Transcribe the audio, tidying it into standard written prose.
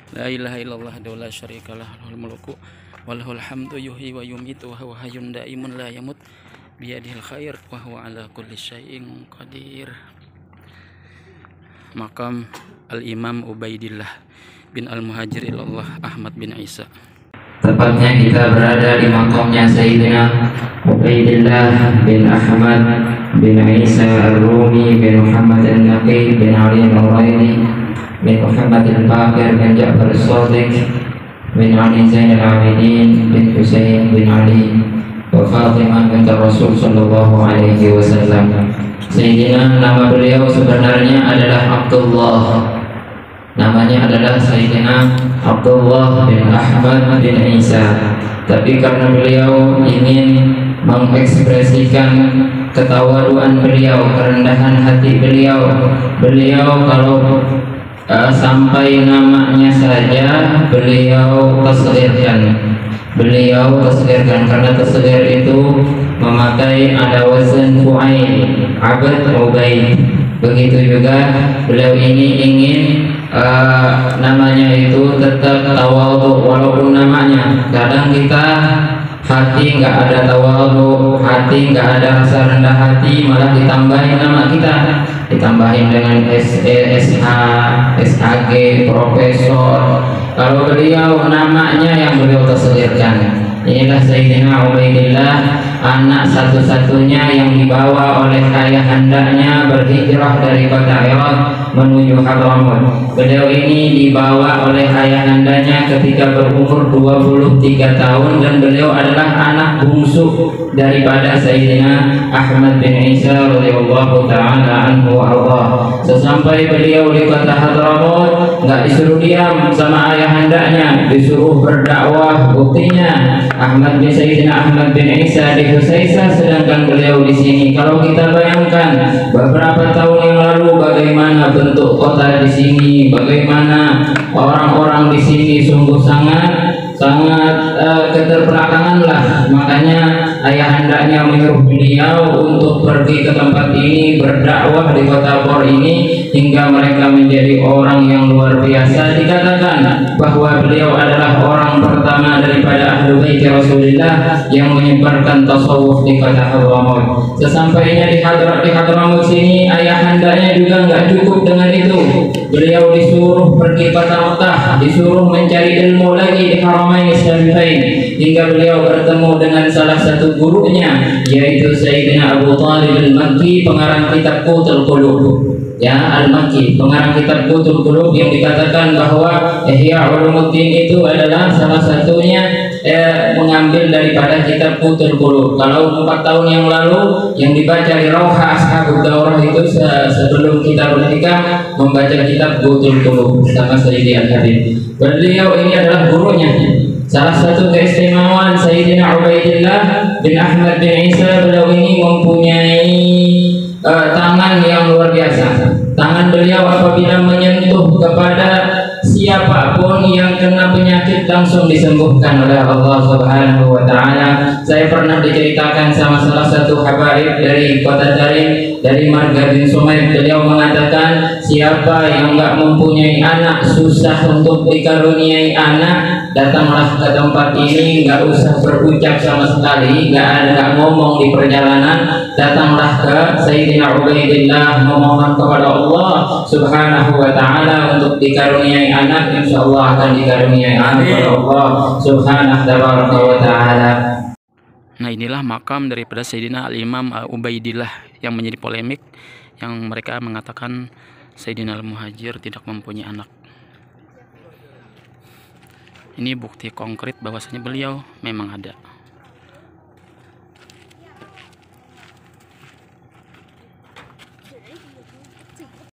La ilaha illallah wa la syarikalah, lahul mulku wa lahul hamdu yuhyi wa yumiitu wa huwa hayyun daimun la yamut biyadihil khair wa huwa ala kulli syai'in qadir. Makam Al-Imam Ubaidillah bin Al-Muhajir ilallah Ahmad bin Isa. Tepatnya kita berada di makamnya Sayyidina Ubaidillah bin Ahmad bin Isa Ar-Rumi bin Muhammad Al-Naqi bin Ali Al-Nuraini bin Muhammad Al-Baqir bin Ja'far As-Sadiq bin Ali Zain Al-Abidin bin Husain bin Ali wa Fatimah binti Rasul sallallahu alaihi wasallam. Sayyidina, nama beliau sebenarnya adalah Abdullah. Namanya adalah Sayyidina Abdullah bin Ahmad bin Isa. Tapi karena beliau ingin mengekspresikan ketawaduan beliau, kerendahan hati beliau kalau sampai namanya saja beliau tasghirkan. Karena tasghir itu memakai ada wazan fu'ail, abad ubaid. Begitu juga beliau ini ingin namanya itu tetap tawadhu walaupun namanya. Kadang kita hati nggak ada tawadhu, hati nggak ada rasa rendah hati, malah ditambahin nama kita, ditambahin dengan SH, SAG, profesor. Kalau beliau namanya yang beliau tasghirkan. Inilah Sayyidina Ubaidillah, anak satu-satunya yang dibawa oleh ayahandanya berhijrah dari kota Irak menuju Hadramaut. Beliau ini dibawa oleh ayahandanya ketika berumur 23 tahun dan beliau adalah anak bungsu daripada Sayyidina Ahmad bin Isa radhiyallahu taala anhu wa Allah. Sesampai beliau di kota Hadramaut, nggak disuruh diam sama ayahandanya, disuruh berdakwah. Buktinya Ahmad bin Sayyidina Ahmad bin Isa di Husaisah, sedangkan beliau di sini. Kalau kita bayangkan beberapa tahun yang lalu bagaimana bentuk kota di sini, bagaimana orang-orang di sini, sungguh sangat keterbelakangan lah. Makanya ayahandanya menyuruh beliau untuk pergi ke tempat ini, berdakwah di kota Bor ini, hingga mereka menjadi orang yang luar biasa. Dikatakan bahwa beliau adalah orang pertama daripada ahlu bait Rasulullah yang menyebarkan tasawuf di kota Hadramaut. Sesampainya di Hadramaut sini, ayahandanya juga nggak cukup dengan itu. Beliau disuruh pergi ke Mekah, disuruh mencari ilmu lagi di Haramain Syarifain, hingga beliau bertemu dengan salah satu gurunya, yaitu Sayyidina Abu Talib Al-Makki, pengarang kitab Qutul Qulub. Ya, Al-Makki, pengarang kitab Qutul Qulub, yang dikatakan bahwa Ihya Ulumuddin itu adalah salah satunya mengambil daripada kitab Qutul Qulub. Kalau 4 tahun yang lalu yang dibaca di Rauha Ashabud Daurah itu, sebelum kita bernikah, membaca kitab Qutul Qulub sama Sayyidi Al-Habib. Beliau ini adalah gurunya. Salah satu keistimewaan Sayyidina Ubaidillah bin Ahmad bin Isa, beliau ini mempunyai tangan yang luar biasa. Tangan beliau apabila menyentuh kepada siapapun yang kena penyakit langsung disembuhkan oleh Allah Subhanahu wa taala. Saya pernah diceritakan sama salah satu habaib dari kota Tarim, dari Marga bin Sumaib. Beliau mengatakan, siapa yang enggak mempunyai anak, susah untuk dikaruniai anak, datanglah ke tempat ini, enggak usah berucap sama sekali, enggak ngomong di perjalanan, datanglah ke Sayyidina Ubaidillah, memohon kepada Allah Subhanahu wa taala untuk dikaruniai anak. Insyaallah akan dikaruniai anak oleh Allah Subhanahu wa taala. Nah, inilah makam daripada Sayyidina Al-Imam Ubaidillah yang menjadi polemik, yang mereka mengatakan Sayyidina Al-Muhajir tidak mempunyai anak. Ini bukti konkret bahwasanya beliau memang ada.